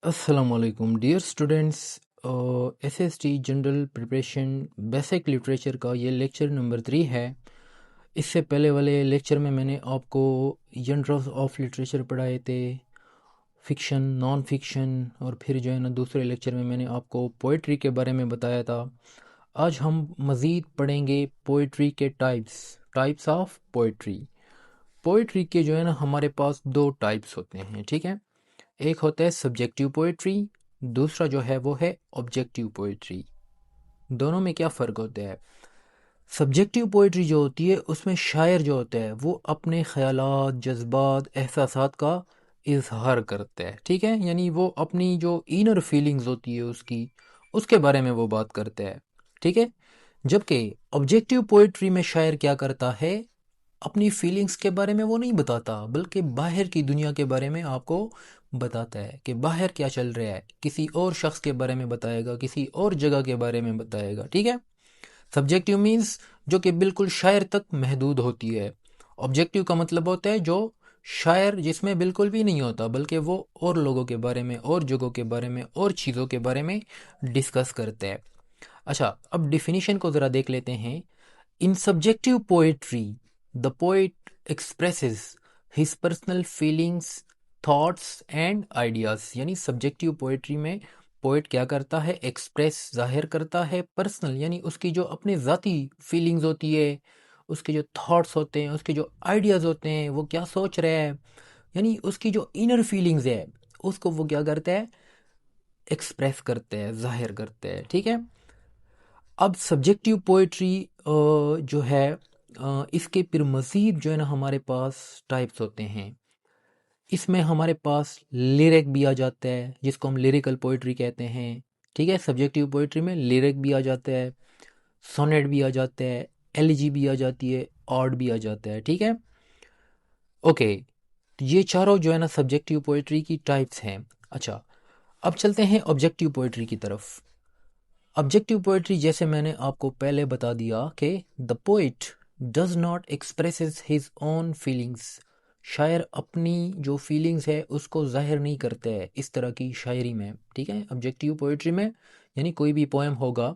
अस्सलामुअलैकुम dear students. SST general preparation basic literature का ये लेक्चर नंबर 3 है। इससे पहले वाले लेक्चर में मैंने आपको जनरल्स ऑफ लिटरेचर पढ़ाए थे, फिक्शन, नॉन फिक्शन, और फिर जो है ना दूसरे लेक्चर में मैंने आपको पोइट्री के बारे में बताया था। आज हम मज़ीद पढ़ेंगे पोइट्री के टाइप्स ऑफ पोइट्री। पोइट्री के जो है ना हमारे पास दो टाइप्स होते हैं, ठीक है। एक होता है सब्जेक्टिव पोइट्री, दूसरा जो है वो है ऑब्जेक्टिव पोइट्री। दोनों में क्या फ़र्क होता है? सब्जेक्टिव पोइट्री जो होती है उसमें शायर जो होता है वो अपने ख़यालात, जज्बात, एहसासात का इजहार करता है, ठीक है। यानी वो अपनी जो इनर फीलिंग्स होती है उसके बारे में वो बात करता है, ठीक है। जबकि ऑब्जेक्टिव पोइट्री में शायर क्या करता है, अपनी फीलिंग्स के बारे में वो नहीं बताता, बल्कि बाहर की दुनिया के बारे में आपको बताता है कि बाहर क्या चल रहा है, किसी और शख्स के बारे में बताएगा, किसी और जगह के बारे में बताएगा, ठीक है। सब्जेक्टिव मीन्स जो कि बिल्कुल शायर तक महदूद होती है। ऑब्जेक्टिव का मतलब होता है जो शायर जिसमें बिल्कुल भी नहीं होता, बल्कि वो और लोगों के बारे में, और जगहों के बारे में, और चीज़ों के बारे में डिस्कस करते हैं। अच्छा, अब डिफिनीशन को ज़रा देख लेते हैं। In subjective poetry, the poet expresses his personal feelings, thoughts and ideas। यानी सब्जेक्टिव पोएट्री में पोएट क्या करता है, एक्सप्रेस, जाहिर करता है पर्सनल, यानी उसकी जो अपने ज़ाती फीलिंग्स होती है, उसके जो थॉट्स होते हैं, उसके जो आइडियाज़ होते हैं, वो क्या सोच रहा है, यानी उसकी जो इनर फीलिंग्स है उसको वो क्या करता है, एक्सप्रेस करते हैं, जाहिर करते हैं, ठीक है। अब सब्जेक्टिव पोइट्री जो है, इसके फिर मज़ीद जो है ना हमारे पास टाइप्स होते हैं। इसमें हमारे पास लिरिक भी आ जाता है, जिसको हम लिरिकल पोइट्री कहते हैं, ठीक है। सब्जेक्टिव पोइट्री में लिरिक भी आ जाता है, सोनेट भी आ जाता है, एलिजी भी आ जाती है, ऑड भी आ जाता है, ठीक है। ओके, तो ये चारों जो है ना सब्जेक्टिव पोइट्री की टाइप्स हैं। अच्छा, अब चलते हैं ऑब्जेक्टिव पोइट्री की तरफ। ऑब्जेक्टिव पोएट्री, जैसे मैंने आपको पहले बता दिया कि the poet does not expresses his own feelings. शायर अपनी जो फीलिंग्स है उसको जाहिर नहीं करता है इस तरह की शायरी में, ठीक है। ऑब्जेक्टिव पोएट्री में यानी कोई भी पोएम होगा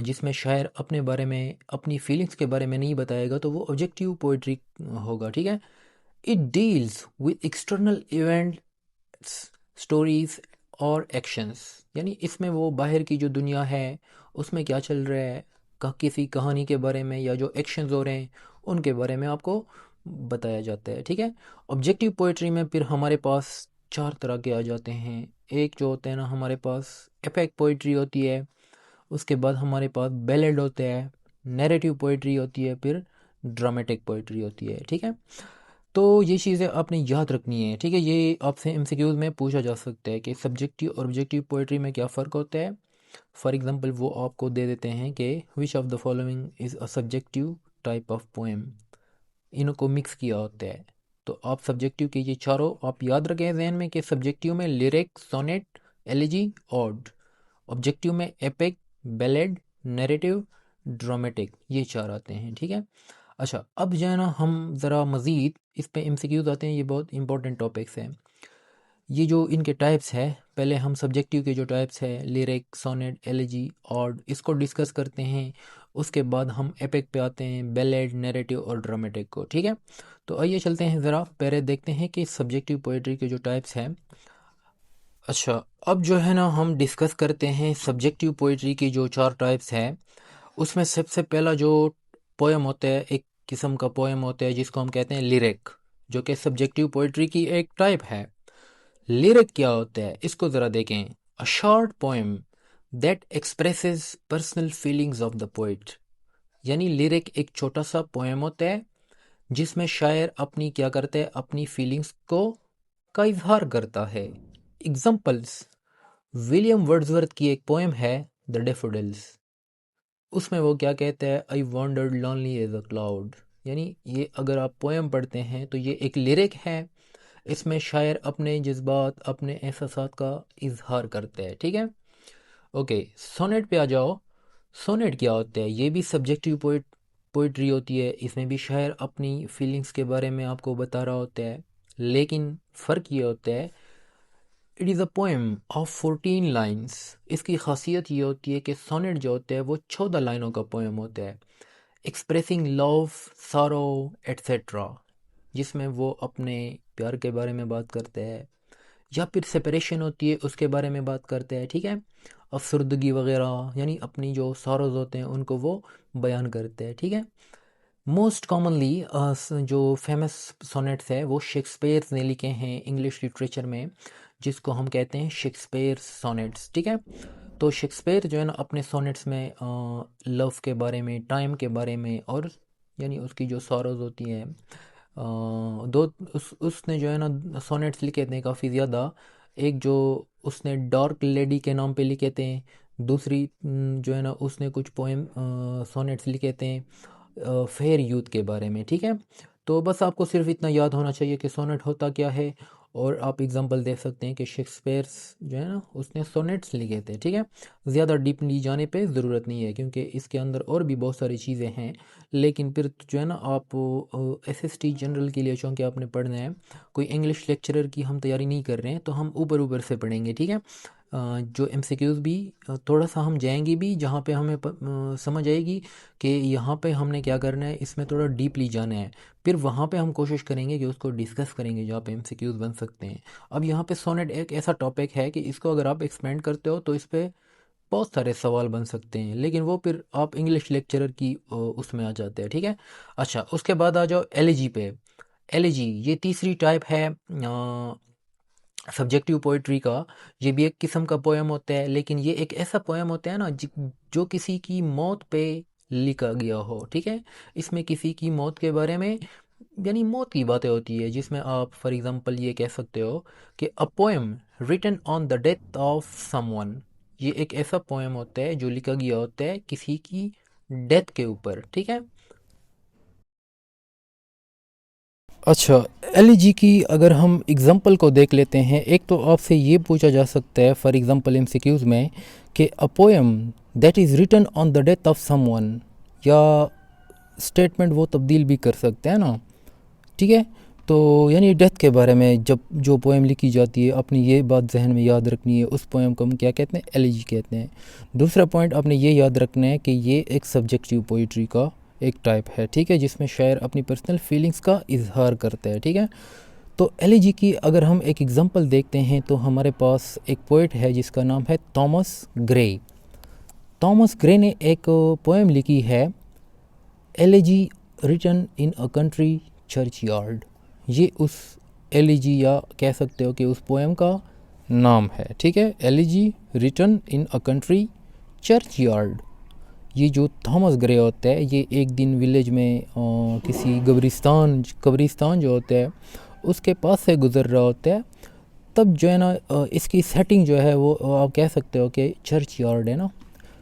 जिसमें शायर अपने बारे में, अपनी फीलिंग्स के बारे में नहीं बताएगा, तो वो ऑब्जेक्टिव पोएट्री होगा, ठीक है। It deals with external events, stories और एक्शंस। यानी इसमें वो बाहर की जो दुनिया है उसमें क्या चल रहा है, किसी कहानी के बारे में, या जो एक्शंस हो रहे हैं उनके बारे में आपको बताया जाता है, ठीक है। ऑब्जेक्टिव पोएट्री में फिर हमारे पास चार तरह के आ जाते हैं। एक जो होते हैं ना हमारे पास एपिक पोएट्री होती है, उसके बाद हमारे पास बैलेड होते हैं, नैरेटिव पोएट्री होती है, फिर ड्रामेटिक पोएट्री होती है, ठीक है। तो ये चीज़ें आपने याद रखनी है, ठीक है। ये आपसे एमसीक्यूज में पूछा जा सकता है कि सब्जेक्टिव और ऑब्जेक्टिव पोएट्री में क्या फ़र्क होता है। फॉर एग्जांपल वो आपको दे देते हैं कि which of the following is a subjective type of poem. इनको मिक्स किया होता है। तो आप सब्जेक्टिव के ये चारों आप याद रखें जहन में कि सब्जेक्टिव में lyric, sonnet, elegy, ode. Objective में एपिक, बैलेड, नैरेटिव, ड्रामेटिक, ये चार आते हैं, ठीक है। अच्छा, अब जो है ना हम ज़रा मज़ीद इस पे एमसीक्यूज आते हैं, ये बहुत इंपॉर्टेंट टॉपिक्स हैं। ये जो इनके टाइप्स है, पहले हम सब्जेक्टिव के जो टाइप्स है, लिरिक, सोनेट, एलिजी, ऑड, इसको डिस्कस करते हैं। उसके बाद हम एपिक पे आते हैं, बैलेड, नैरेटिव और ड्रामेटिक को, ठीक है। तो आइए चलते हैं, ज़रा पहले देखते हैं कि सब्जेक्टिव पोएट्री के जो टाइप्स हैं। अच्छा, अब जो है ना हम डिस्कस करते हैं सब्जेक्टिव पोएट्री की जो चार टाइप्स हैं। उसमें सबसे पहला जो पोएम होता है, एक किस्म का पोएम होता है जिसको हम कहते हैं लिरिक, जो कि सब्जेक्टिव पोएट्री की एक टाइप है। लिरिक क्या होता है इसको ज़रा देखें। A short poem that expresses personal feelings of the poet. यानी लिरिक एक छोटा सा पोएम होता है जिसमें शायर अपनी क्या करता है, अपनी फीलिंग्स को का इजहार करता है। एग्जाम्पल्स, विलियम वर्ड्सवर्थ की एक पोएम है द डेफोडिल्स। उसमें वो क्या कहता है, I wondered lonely as a cloud. यानी ये अगर आप पोएम पढ़ते हैं तो ये एक लिरिक है। इसमें शायर अपने जज्बात, अपने एहसासात का इजहार करते हैं, ठीक है। ओके, सोनेट पे आ जाओ। सोनेट क्या होता है, ये भी सब्जेक्टिव पोइट्री होती है। इसमें भी शायर अपनी फीलिंग्स के बारे में आपको बता रहा होता है, लेकिन फ़र्क ये होता है it is a poem of 14 lines. इसकी खासियत ये होती है कि सोनेट जो होता है वो 14 लाइनों का पोएम होता है, एक्सप्रेसिंग लव, सॉरो एट्सेट्रा, जिसमें वो अपने प्यार के बारे में बात करते हैं या फिर सेपरेशन होती है उसके बारे में बात करते हैं, ठीक है, अफसरदगी वगैरह, यानी अपनी जो सॉरोज होते हैं उनको वो बयान करते हैं, ठीक है। मोस्ट कॉमनली जो फेमस सोनेट्स है वो शेक्सपियर ने लिखे हैं इंग्लिश लिटरेचर में, जिसको हम कहते हैं शेक्सपियर सोनेट्स, ठीक है। तो शेक्सपियर जो है ना अपने सोनेट्स में लव के बारे में, टाइम के बारे में, और यानी उसकी जो सॉरोज होती हैं, दो उसने जो है ना सोनेट्स लिखे थे काफ़ी ज़्यादा। एक जो उसने डार्क लेडी के नाम पे लिखे थे, दूसरी जो है ना उसने कुछ पोएम सोनेट्स लिखे थे फेयर यूथ के बारे में, ठीक है। तो बस आपको सिर्फ इतना याद होना चाहिए कि सोनेट होता क्या है, और आप एग्जांपल दे सकते हैं कि शेक्सपियर जो है ना उसने सोनेट्स लिखे थे, ठीक है। ज़्यादा डीपली जाने पे ज़रूरत नहीं है क्योंकि इसके अंदर और भी बहुत सारी चीज़ें हैं, लेकिन फिर जो है ना आप एसएसटी जनरल के लिए चूँकि आपने पढ़ना है, कोई इंग्लिश लेक्चरर की हम तैयारी नहीं कर रहे हैं, तो हम ऊपर ऊपर से पढ़ेंगे, ठीक है। जो एमसीक्यूज़ भी थोड़ा सा हम जाएंगे भी जहाँ पे हमें समझ आएगी कि यहाँ पे हमने क्या करना है, इसमें थोड़ा डीपली जाना है, फिर वहाँ पे हम कोशिश करेंगे कि उसको डिस्कस करेंगे जहाँ पे एमसीक्यूज़ बन सकते हैं। अब यहाँ पे सोनेट एक ऐसा टॉपिक है कि इसको अगर आप एक्सपेंड करते हो तो इस पे बहुत सारे सवाल बन सकते हैं, लेकिन वो फिर आप इंग्लिश लेक्चरर की उसमें आ जाते हैं, ठीक है। अच्छा, उसके बाद आ जाओ एलिजी पे। एलिजी ये तीसरी टाइप है सब्जेक्टिव पोइट्री का। ये भी एक किस्म का पोएम होता है, लेकिन ये एक ऐसा पोएम होता है ना जो किसी की मौत पे लिखा गया हो, ठीक है। इसमें किसी की मौत के बारे में, यानी मौत की बातें होती है, जिसमें आप फॉर एग्जांपल ये कह सकते हो कि a poem written on the death of someone. ये एक ऐसा पोएम होता है जो लिखा गया होता है किसी की डेथ के ऊपर, ठीक है। अच्छा, एलजी की अगर हम एग्ज़ाम्पल को देख लेते हैं, एक तो आपसे ये पूछा जा सकता है फॉर एग्ज़ाम्पल एमसीक्यूज़ में कि a poem that is written on the death of someone, या स्टेटमेंट वो तब्दील भी कर सकते हैं ना, ठीक है। तो यानी डेथ के बारे में जब जो पोएम लिखी जाती है, अपनी ये बात जहन में याद रखनी है, उस पोएम को हम क्या कहते हैं, एलिजी कहते हैं। दूसरा पॉइंट आपने ये याद रखना है कि ये एक सब्जेक्टिव पोइट्री का एक टाइप है, ठीक है, जिसमें शायर अपनी पर्सनल फीलिंग्स का इजहार करता है, ठीक है। तो एलिजी की अगर हम एक एग्जांपल देखते हैं तो हमारे पास एक पोइट है जिसका नाम है थॉमस ग्रे। थॉमस ग्रे ने एक पोएम लिखी है, elegy written in a country church yard. ये उस एलिजी या कह सकते हो कि उस पोएम का नाम है, ठीक है, elegy written in a country church yard. ये जो थॉमस ग्रे होता है, ये एक दिन विलेज में किसी कब्रिस्तान जो होता है उसके पास से गुज़र रहा होता है। तब जो है ना इसकी सेटिंग जो है वो आप कह सकते हो कि चर्च यार्ड है ना,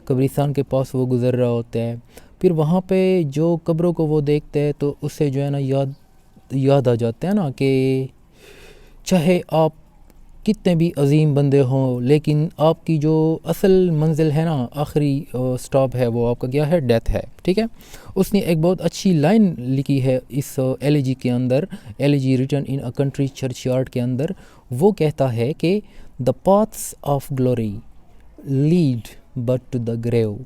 कब्रिस्तान के पास वो गुज़र रहा होता है। फिर वहाँ पे जो कब्रों को वो देखते हैं तो उससे जो है ना याद आ जाता है ना कि चाहे आप कितने भी अजीम बंदे हों, लेकिन आपकी जो असल मंजिल है ना, आखिरी स्टॉप है, वो आपका क्या है, डेथ है, ठीक है। उसने एक बहुत अच्छी लाइन लिखी है इस एलिजी के अंदर, elegy written in a country church yard के अंदर। वो कहता है कि the paths of glory lead but to the grave,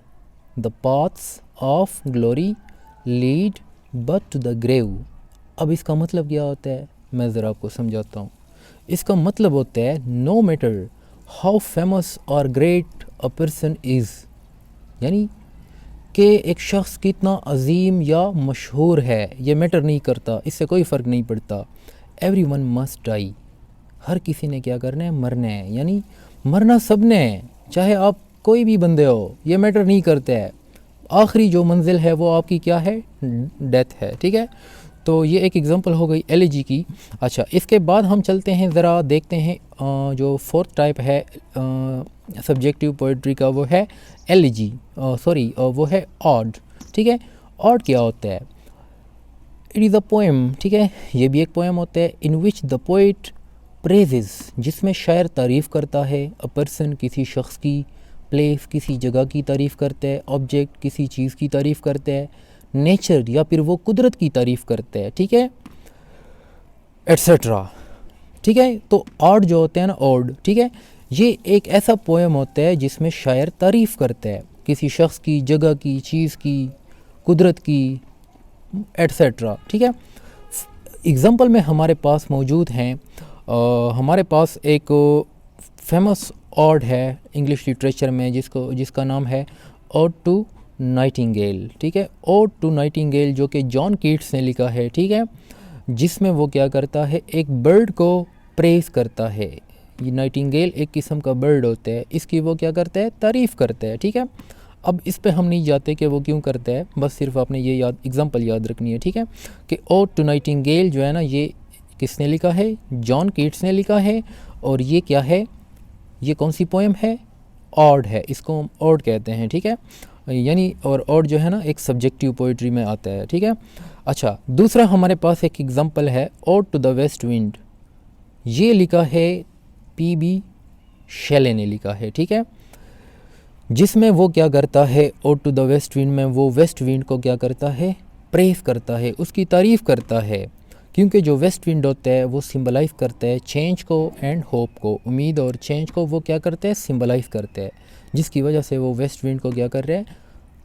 the paths of glory lead but to the grave. अब इसका मतलब क्या होता है, मैं ज़रा आपको समझाता हूँ। इसका मतलब होता है नो मैटर हाउ फेमस और ग्रेट अ पर्सन इज़, यानी कि एक शख्स कितना अजीम या मशहूर है ये मैटर नहीं करता, इससे कोई फ़र्क नहीं पड़ता। एवरी वन मस्ट डाई, हर किसी ने क्या करना है, मरना है, यानी मरना सब ने है, चाहे आप कोई भी बंदे हो, ये मैटर नहीं करता है। आखिरी जो मंजिल है वो आपकी क्या है, डेथ है, ठीक है। तो ये एक एग्जांपल हो गई एलिजी की। अच्छा, इसके बाद हम चलते हैं, ज़रा देखते हैं जो फोर्थ टाइप है सब्जेक्टिव पोइट्री का, वो है एलिजी, सॉरी वो है ऑड, ठीक है। ऑड क्या होता है, इट इज़ अ पोएम, ठीक है, ये भी एक पोएम होता है, इन विच द पोइट प्रेजेस, जिसमें शायर तारीफ़ करता है, अ पर्सन किसी शख्स की, प्लेस किसी जगह की तारीफ़ करता है, ऑब्जेक्ट किसी चीज़ की तारीफ़ करता है, नेचर या फिर वो कुदरत की तारीफ़ करता है, ठीक है, एट्सेट्रा। ठीक है। तो ऑड जो होते हैं ना, ऑड, ठीक है, ये एक ऐसा पोएम होता है जिसमें शायर तारीफ़ करता है किसी शख्स की, जगह की, चीज़ की, कुदरत की, एट्सेट्रा, ठीक है। एग्ज़ाम्पल में हमारे पास मौजूद हैं, हमारे पास एक फेमस ऑड है इंग्लिश लिटरेचर में जिसका नाम है ओड टू नाइटिंगेल, ठीक है। ओड टू नाइटिंगेल जो कि जॉन कीट्स ने लिखा है, ठीक है, जिसमें वो क्या करता है, एक बर्ड को प्रेज़ करता है। ये नाइटिंगेल एक किस्म का बर्ड होता है, इसकी वो क्या करता है, तारीफ़ करता है, ठीक है। अब इस पे हम नहीं जाते कि वो क्यों करता है, बस सिर्फ आपने ये एग्ज़ाम्पल याद रखनी है, ठीक है, कि ओड टू नाइटिंगेल जो है ना, ये किसने लिखा है, जॉन कीट्स ने लिखा है। और ये क्या है, ये कौन सी पोएम है, ऑड है, इसको हम ऑड कहते हैं, ठीक है, यानी और ऑड जो है ना एक सब्जेक्टिव पोइट्री में आता है, ठीक है। अच्छा, दूसरा हमारे पास एक एग्ज़ाम्पल है ode to the west wind, ये लिखा है पी.बी. शेले ने लिखा है, ठीक है, जिसमें वो क्या करता है, ode to the west wind में वो वेस्ट विंड को क्या करता है, प्रेज़ करता है, उसकी तारीफ़ करता है, क्योंकि जो वेस्ट विंड होता है वो सिंबलाइज़ करता है चेंज को एंड होप को, उम्मीद और चेंज को वो क्या करते हैं, सिंबलाइज़ करते हैं, जिसकी वजह से वो वेस्ट विंड को क्या कर रहे हैं,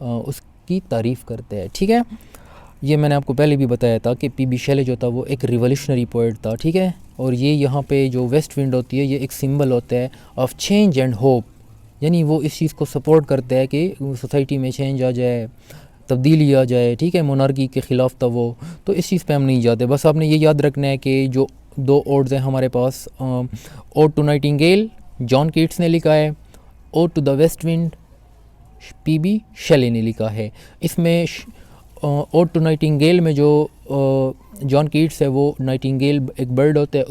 उसकी तारीफ़ करते हैं, ठीक है। ये मैंने आपको पहले भी बताया था कि पी.बी. शेले जो था वो एक रिवोल्यूशनरी पोइट था, ठीक है। और ये यहाँ पे जो वेस्ट विंड होती है ये एक सिंबल होता है ऑफ चेंज एंड होप, यानी वो इस चीज़ को सपोर्ट करता है कि सोसाइटी में चेंज आ जाए, तब्दीली आ जाए, ठीक है, मोनार्की के ख़िलाफ़ था वो। तो इस चीज़ पे हम नहीं जाते, बस आपने ये याद रखना है कि जो दो ओड्स हैं हमारे पास, ode to nightingale John Keats ने लिखा है, ode to the west wind P B. Shelley ने लिखा है। इसमें ओड टू नाइटिंगेल में जो जॉन कीट्स है वो नाइटिंगेल एक बर्ड होता है,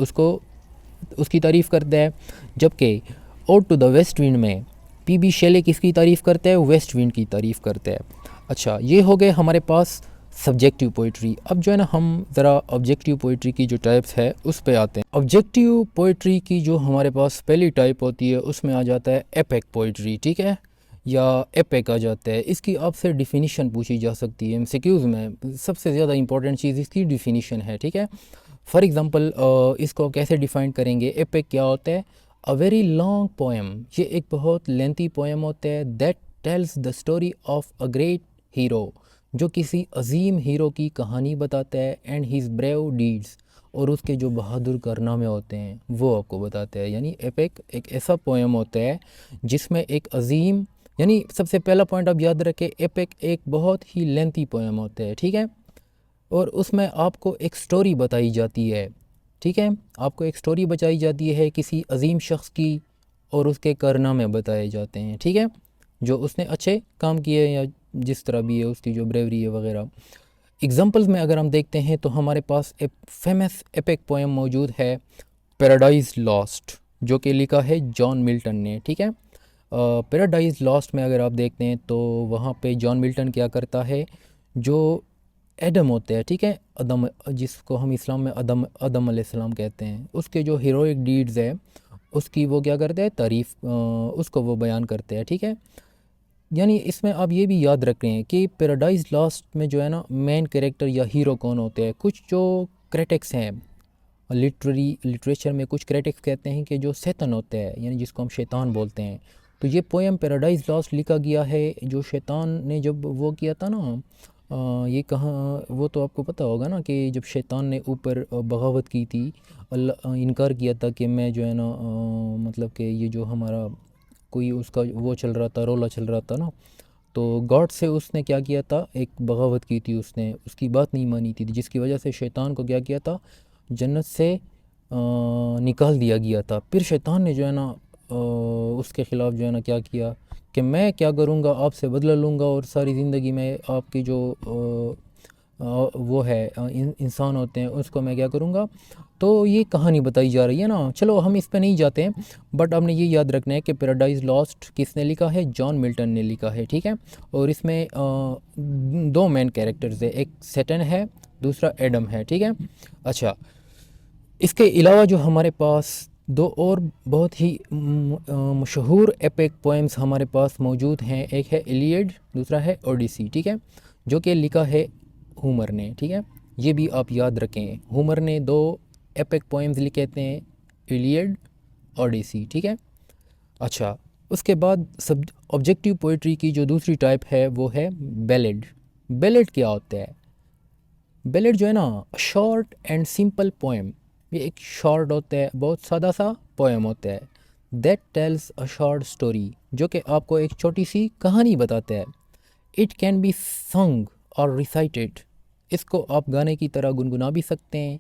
उसकी तारीफ़ करता है, जबकि ode to the west wind में पी.बी. शेले किसकी तारीफ़ करता है, वेस्ट विंड की तारीफ़ करता है। अच्छा, ये हो गए हमारे पास सब्जेक्टिव पोइट्री। अब जो है ना हम ज़रा ऑब्जेक्टिव पोइट्री की जो टाइप्स है उस पे आते हैं। ऑब्जेक्टिव पोइट्री की जो हमारे पास पहली टाइप होती है उसमें आ जाता है एपिक पोइट्री, ठीक है, या एपिक आ जाता है। इसकी आपसे डिफिनीशन पूछी जा सकती है एमसीक्यूज़ में, सबसे ज़्यादा इंपॉर्टेंट चीज़ इसकी डिफिनीशन है, ठीक है। फॉर एग्ज़ाम्पल इसको कैसे डिफ़ाइन करेंगे, एपिक क्या होता है, अ वेरी लॉन्ग पोएम, ये एक बहुत लेंथी पोएम होता है, that tells the story of a great hero, जो किसी अजीम हीरो की कहानी बताता है, एंड हीज़ ब्रेव डीड्स, और उसके जो बहादुर कारनामे होते हैं वो आपको बताता है। यानी एपिक एक ऐसा पोएम होता है जिसमें एक अजीम, यानी सबसे पहला पॉइंट आप याद रखें, एपिक एक बहुत ही लेंथी पोएम होता है, ठीक है, और उसमें आपको एक स्टोरी बताई जाती है, ठीक है, आपको एक स्टोरी बताई जाती है किसी अजीम शख्स की, और उसके कारनामे बताए जाते हैं, ठीक है, जो उसने अच्छे काम किए या जिस तरह भी है उसकी जो ब्रेवरी है वगैरह। एग्जांपल्स में अगर हम देखते हैं तो हमारे पास एक फेमस एपिक पोएम मौजूद है, पैराडाइज लॉस्ट, जो कि लिखा है जॉन मिल्टन ने, ठीक है। पैराडाइज लॉस्ट में अगर आप देखते हैं तो वहाँ पे जॉन मिल्टन क्या करता है, जो एडम होते हैं, ठीक है, अदम, जिसको हम इस्लाम में अदम अलैहिस्सलाम कहते हैं, उसके जो हीरोइक डीड्स है उसकी वो क्या करते हैं, तारीफ़, उसको वो बयान करते हैं, ठीक है। यानी इसमें आप ये भी याद रख रहे हैं कि पैराडाइज लॉस्ट में जो है ना मेन कैरेक्टर या हीरो कौन होते हैं। कुछ जो क्रिटिक्स हैं लिटरेचर में, कुछ क्रिटिक्स कहते हैं कि जो शैतान होते हैं, यानी जिसको हम शैतान बोलते हैं। तो ये पोएम पैराडाइज लॉस्ट लिखा गया है, जो शैतान ने जब वो किया था ना, ये कहाँ, वो तो आपको पता होगा ना कि जब शैतान ने ऊपर बगावत की थी, अल्लाह इनकार किया था कि मैं जो है ना मतलब कि ये जो हमारा कोई उसका वो चल रहा था, रोला चल रहा था ना, तो गॉड से उसने क्या किया था, एक बगावत की थी, उसने उसकी बात नहीं मानी थी, जिसकी वजह से शैतान को क्या किया था, जन्नत से निकाल दिया गया था। फिर शैतान ने जो है ना उसके ख़िलाफ़ जो है ना क्या किया कि मैं क्या करूँगा, आपसे बदला लूँगा और सारी ज़िंदगी में आपकी जो वो है इंसान होते हैं उसको मैं क्या करूँगा। तो ये कहानी बताई जा रही है ना, चलो हम इस पे नहीं जाते हैं, बट आपने ये याद रखना है कि पैराडाइज लॉस्ट किसने लिखा है, जॉन मिल्टन ने लिखा है, ठीक है। और इसमें दो मेन कैरेक्टर्स है, एक सैटन है, दूसरा एडम है, ठीक है। अच्छा, इसके अलावा जो हमारे पास दो और बहुत ही मशहूर एपिक पोएम्स हमारे पास मौजूद हैं, एक है इलियड, दूसरा है ओडिसी, ठीक है, जो कि लिखा है होमर ने, ठीक है। ये भी आप याद रखें, होमर ने दो एपिक पोएम्स लिखे थे, इलियड, ओडिसी, ठीक है। अच्छा, उसके बाद सब ऑब्जेक्टिव पोइट्री की जो दूसरी टाइप है वो है बैलेड। बैलेड क्या होता है? बैलेड जो है ना, शॉर्ट एंड सिंपल पोएम। ये एक शॉर्ट होता है, बहुत सादा सा पोएम होता है। That tells a short story, जो कि आपको एक छोटी सी कहानी बताता है। इट कैन बी संग और रिसाइटेड, इसको आप गाने की तरह गुनगुना भी सकते हैं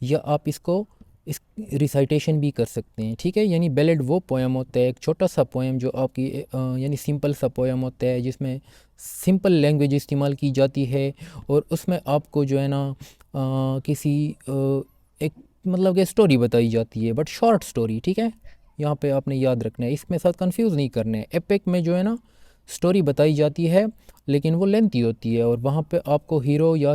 या आप इसको इस रिसाइटेशन भी कर सकते हैं, ठीक है। यानी बैलेड वो पोएम होता है, एक छोटा सा पोएम जो आपकी यानी सिंपल सा पोएम होता है, जिसमें सिंपल लैंग्वेज इस्तेमाल की जाती है और उसमें आपको जो है ना किसी एक मतलब कि स्टोरी बताई जाती है, बट शॉर्ट स्टोरी, ठीक है। यहाँ पे आपने याद रखना है, इसमें साथ कंफ्यूज नहीं करना है। एपिक में जो है ना स्टोरी बताई जाती है लेकिन वो लेंथी होती है और वहाँ पे आपको हीरो या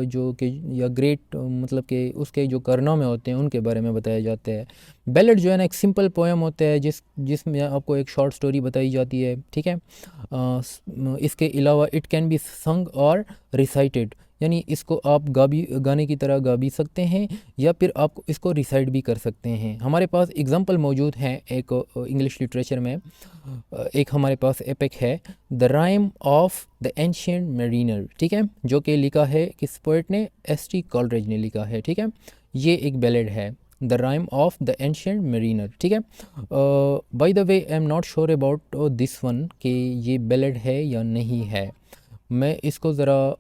जो कि या ग्रेट मतलब कि उसके जो कारनामे होते हैं उनके बारे में बताया जाता है। बैलेड जो है ना एक सिंपल पोएम होता है जिसमें आपको एक शॉर्ट स्टोरी बताई जाती है, ठीक है। इसके अलावा इट कैन बी संग और रिसाइटेड, यानी इसको आप गाने की तरह गा भी सकते हैं या फिर आप इसको रिसाइट भी कर सकते हैं। हमारे पास एग्जांपल मौजूद हैं एक इंग्लिश लिटरेचर में। एक हमारे पास एपिक है the rhyme of the ancient Mariner, ठीक है, जो कि लिखा है किस पोइट ने? एस.टी. कॉलरेज ने लिखा है, ठीक है। ये एक बैलेड है, the rhyme of the ancient Mariner, ठीक है। By the way I am not sure about this one कि ये बैलेड है या नहीं है। मैं इसको ज़रा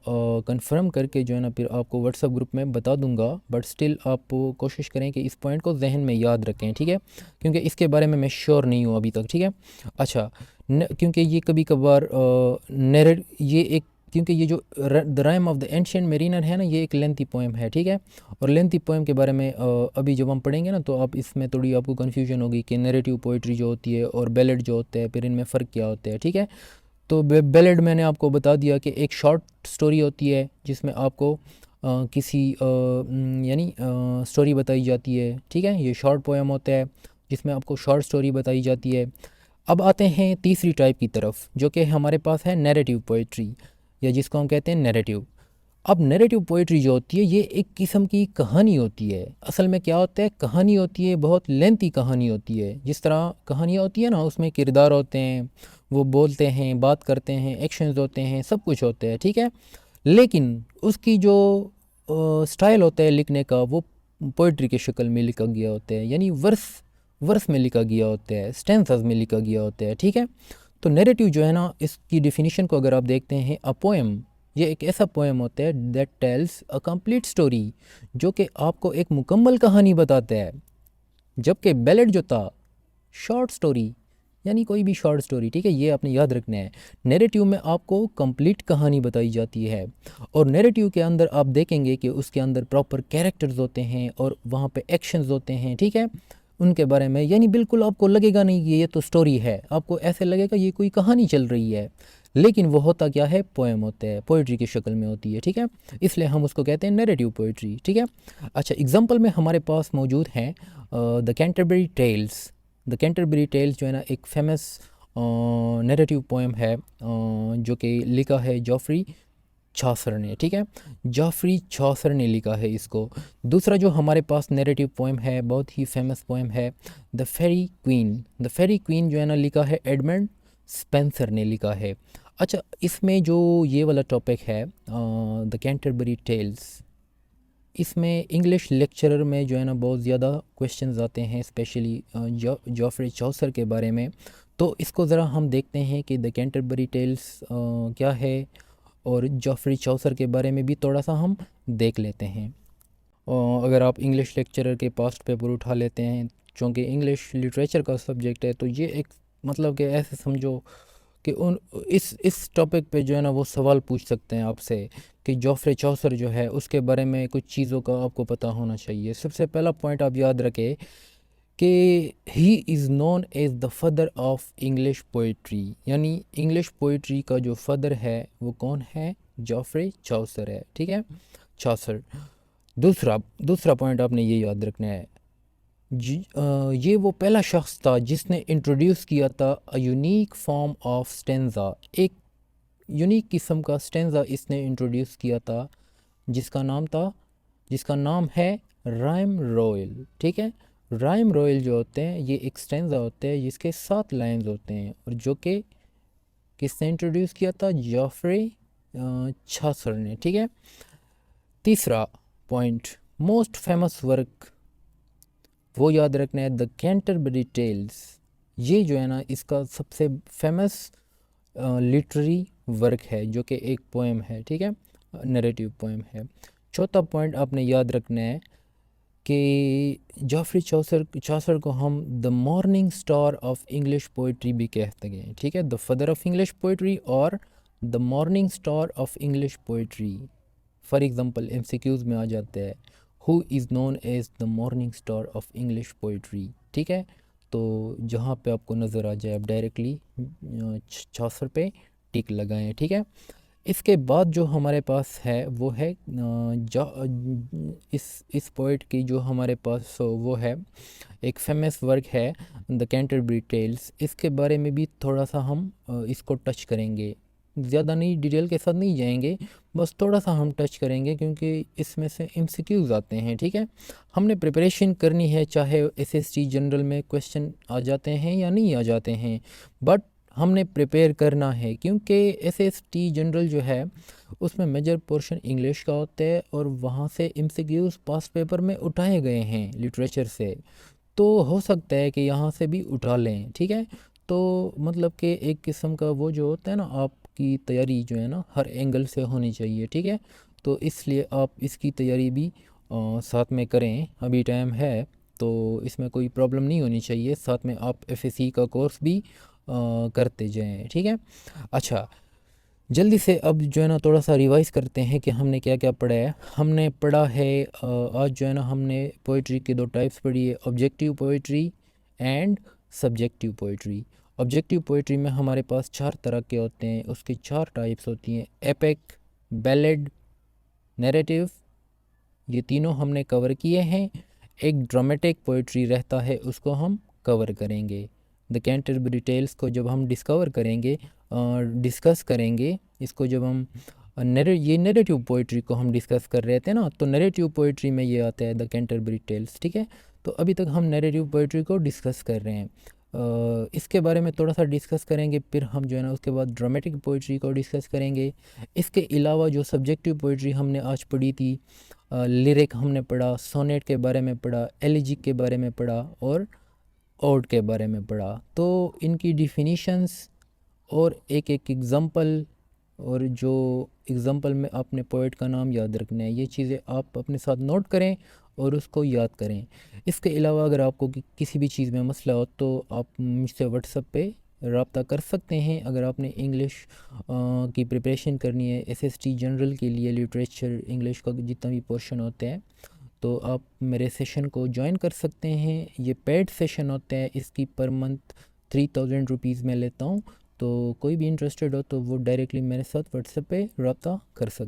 कंफर्म करके जो है ना फिर आपको व्हाट्सएप ग्रुप में बता दूंगा, बट स्टिल आप कोशिश करें कि इस पॉइंट को जहन में याद रखें, ठीक है, क्योंकि इसके बारे में मैं श्योर नहीं हूँ अभी तक, ठीक है। अच्छा, क्योंकि ये कभी कभार नरेट ये एक क्योंकि ये जो the rhyme of the ancient mariner है ना, ये एक लेंथी पोएम है, ठीक है। और लेंथी पोएम के बारे में अभी जब हम पढ़ेंगे ना तो आप इसमें थोड़ी आपको कन्फ्यूजन होगी कि नैरेटिव पोइट्री जो होती है और बैलेड जो होता है फिर इनमें फ़र्क क्या होता है, ठीक है। तो बैलेड मैंने आपको बता दिया कि एक शॉर्ट स्टोरी होती है जिसमें आपको किसी यानी स्टोरी बताई जाती है, ठीक है। ये शॉर्ट पोएम होता है जिसमें आपको शॉर्ट स्टोरी बताई जाती है। अब आते हैं तीसरी टाइप की तरफ, जो कि हमारे पास है नैरेटिव पोइट्री, या जिसको हम कहते हैं नैरेटिव। अब नैरेटिव पोइट्री जो होती है ये एक किस्म की कहानी होती है। असल में क्या होता है, कहानी होती है, बहुत लेंथी कहानी होती है। जिस तरह कहानियाँ होती है ना, उसमें किरदार होते हैं, वो बोलते हैं, बात करते हैं, एक्शंस होते हैं, सब कुछ होता है, ठीक है। लेकिन उसकी जो स्टाइल होता है लिखने का, वो पोइट्री की शक्ल में लिखा गया होता है, यानी वर्स वर्स में लिखा गया होता है, स्टेंसस में लिखा गया होता है, ठीक है। तो नैरेटिव जो है ना, इसकी डेफिनेशन को अगर आप देखते हैं, अ पोएम, ये एक ऐसा पोएम होता है that tells a complete story, जो कि आपको एक मुकम्मल कहानी बताता है। जबकि बैलेड जो था, शॉर्ट स्टोरी, यानी कोई भी शॉर्ट स्टोरी, ठीक है, ये आपने याद रखना है। नैरेटिव में आपको कंप्लीट कहानी बताई जाती है और नैरेटिव के अंदर आप देखेंगे कि उसके अंदर प्रॉपर कैरेक्टर्स होते हैं और वहाँ पे एक्शंस होते हैं, ठीक है, उनके बारे में। यानी बिल्कुल आपको लगेगा नहीं कि ये तो स्टोरी है, आपको ऐसे लगेगा ये कोई कहानी चल रही है, लेकिन वो होता क्या है, पोएम होता है, पोइट्री की शक्ल में होती है, ठीक है। इसलिए हम उसको कहते हैं नैरेटिव पोइट्री, ठीक है। अच्छा, एग्जांपल में हमारे पास मौजूद हैं the Canterbury tales. The Canterbury tales जो है ना एक फेमस नैरेटिव पोएम है जो कि लिखा है जॉफ्री चौसर ने, ठीक है। जॉफ्री चौसर ने लिखा है इसको। दूसरा जो हमारे पास नैरेटिव पोएम है, बहुत ही फेमस पोएम है, the fairy queen. The fairy queen जो है ना लिखा है एडमंड स्पेंसर ने लिखा है। अच्छा, इसमें जो ये वाला टॉपिक है द कैंटरबरी टेल्स, इसमें इंग्लिश लेक्चरर में जो है ना बहुत ज़्यादा क्वेश्चंस आते हैं, स्पेशली जॉफ्री चौसर के बारे में। तो इसको ज़रा हम देखते हैं कि द कैंटरबरी टेल्स क्या है और जॉफ्री चौसर के बारे में भी थोड़ा सा हम देख लेते हैं। अगर आप इंग्लिश लेक्चरर के पास्ट पेपर उठा लेते हैं, चूँकि इंग्लिश लिटरेचर का सब्जेक्ट है, तो ये एक मतलब कि ऐसे समझो कि उन इस टॉपिक पे जो है ना वो सवाल पूछ सकते हैं आपसे कि जॉफ्रे चौसर जो है उसके बारे में कुछ चीज़ों का आपको पता होना चाहिए। सबसे पहला पॉइंट आप याद रखें कि he is known as the father of English poetry, यानी इंग्लिश पोइट्री का जो फादर है वो कौन है? जॉफ्रे चौसर है, ठीक है, चौसर। दूसरा दूसरा पॉइंट आपने ये याद रखना है, ये वो पहला शख्स था जिसने इंट्रोड्यूस किया था a unique form of stanza. एक यूनिक किस्म का स्टेंजा इसने इंट्रोड्यूस किया था जिसका नाम है राइम रॉयल, ठीक है। राइम रॉयल जो होते हैं ये एक स्टैंजा होते हैं जिसके 7 लाइन्स होते हैं, और जो कि किसने इंट्रोड्यूस किया था? जॉफ्रे छासर ने, ठीक है। तीसरा पॉइंट, मोस्ट फेमस वर्क, वो याद रखना है, द कैंटरबरी टेल्स। ये जो है ना इसका सबसे फेमस लिटरेरी वर्क है, जो कि एक पोएम है, ठीक है, नरेटिव पोएम है। चौथा पॉइंट आपने याद रखना है कि जॉफ्री चौसर को हम the morning star of English poetry भी कहते हैं, ठीक है, the father of English poetry और the morning star of English poetry. For example MCQs में आ जाता है, who is known as the morning star of English poetry, ठीक है। तो जहाँ पे आपको नज़र आ जाए आप डायरेक्टली चौसर पे टिक लगाएं, ठीक है। इसके बाद जो हमारे पास है वो है इस पोइट की जो हमारे पास वो है एक फेमस वर्क है द कैंटरबरी टेल्स। इसके बारे में भी थोड़ा सा हम इसको टच करेंगे, ज़्यादा नहीं, डिटेल के साथ नहीं जाएंगे, बस थोड़ा सा हम टच करेंगे क्योंकि इसमें से एमसीक्यूज आते हैं, ठीक है। हमने प्रिपरेशन करनी है, चाहे एसएसटी जनरल में क्वेश्चन आ जाते हैं या नहीं आ जाते हैं, बट हमने प्रिपेयर करना है क्योंकि एसएसटी जनरल जो है उसमें मेजर पोर्शन इंग्लिश का होता है और वहाँ से एमसीक्यूज पास पेपर में उठाए गए हैं लिटरेचर से, तो हो सकता है कि यहाँ से भी उठा लें, ठीक है। तो मतलब कि एक किस्म का वो जो होता है ना, आपकी तैयारी जो है ना हर एंगल से होनी चाहिए, ठीक है। तो इसलिए आप इसकी तैयारी भी साथ में करें, अभी टाइम है तो इसमें कोई प्रॉब्लम नहीं होनी चाहिए। साथ में आप एफएससी का कोर्स भी करते जाएं, ठीक है। अच्छा, जल्दी से अब जो है ना थोड़ा सा रिवाइज़ करते हैं कि हमने क्या क्या पढ़ा है। हमने पढ़ा है आज जो है ना हमने पोइट्री के 2 टाइप्स पढ़ी है, objective poetry and subjective poetry. Objective poetry में हमारे पास 4 तरह के होते हैं, उसकी 4 टाइप्स होती हैं, एपिक, बैलेड, नैरेटिव, ये तीनों हमने कवर किए हैं। एक ड्रामेटिक पोइट्री रहता है, उसको हम कवर करेंगे। द कैंटरबरी टेल्स को जब हम डिस्कवर करेंगे, डिस्कस करेंगे, इसको जब हम ये नैरेटिव पोइट्री को हम डिस्कस कर रहे थे ना, तो नैरेटिव पोइट्री में ये आता है द कैंटरबरी टेल्स, ठीक है। तो अभी तक हम नैरेटिव पोइट्री को डिस्कस कर रहे हैं, इसके बारे में थोड़ा सा डिस्कस करेंगे, फिर हम जो है ना उसके बाद ड्रामेटिक पोइट्री को डिस्कस करेंगे। इसके अलावा जो सब्जेक्टिव पोइट्री हमने आज पढ़ी थी, लिरिक हमने पढ़ा, सोनेट के बारे में पढ़ा, एलिजिक के बारे में पढ़ा और ओड के बारे में पढ़ा। तो इनकी डिफिनीशंस और एक एक एग्ज़ाम्पल, और जो एग्ज़ाम्पल में आपने पोइट का नाम याद रखना है, ये चीज़ें आप अपने साथ नोट करें और उसको याद करें। इसके अलावा अगर आपको किसी भी चीज़ में मसला हो तो आप मुझसे व्हाट्सएप पे रब्ता कर सकते हैं। अगर आपने इंग्लिश की प्रिपरेशन करनी है एसएसटी जनरल के लिए, लिटरेचर इंग्लिश का जितना भी पोर्शन होते हैं, तो आप मेरे सेशन को ज्वाइन कर सकते हैं। ये पेड सेशन होता है, इसकी पर मंथ 3000 रुपीज़ में लेता हूँ। तो कोई भी इंटरेस्टेड हो तो वो डायरेक्टली मेरे साथ व्हाट्सएप पे रब्ता कर सकते।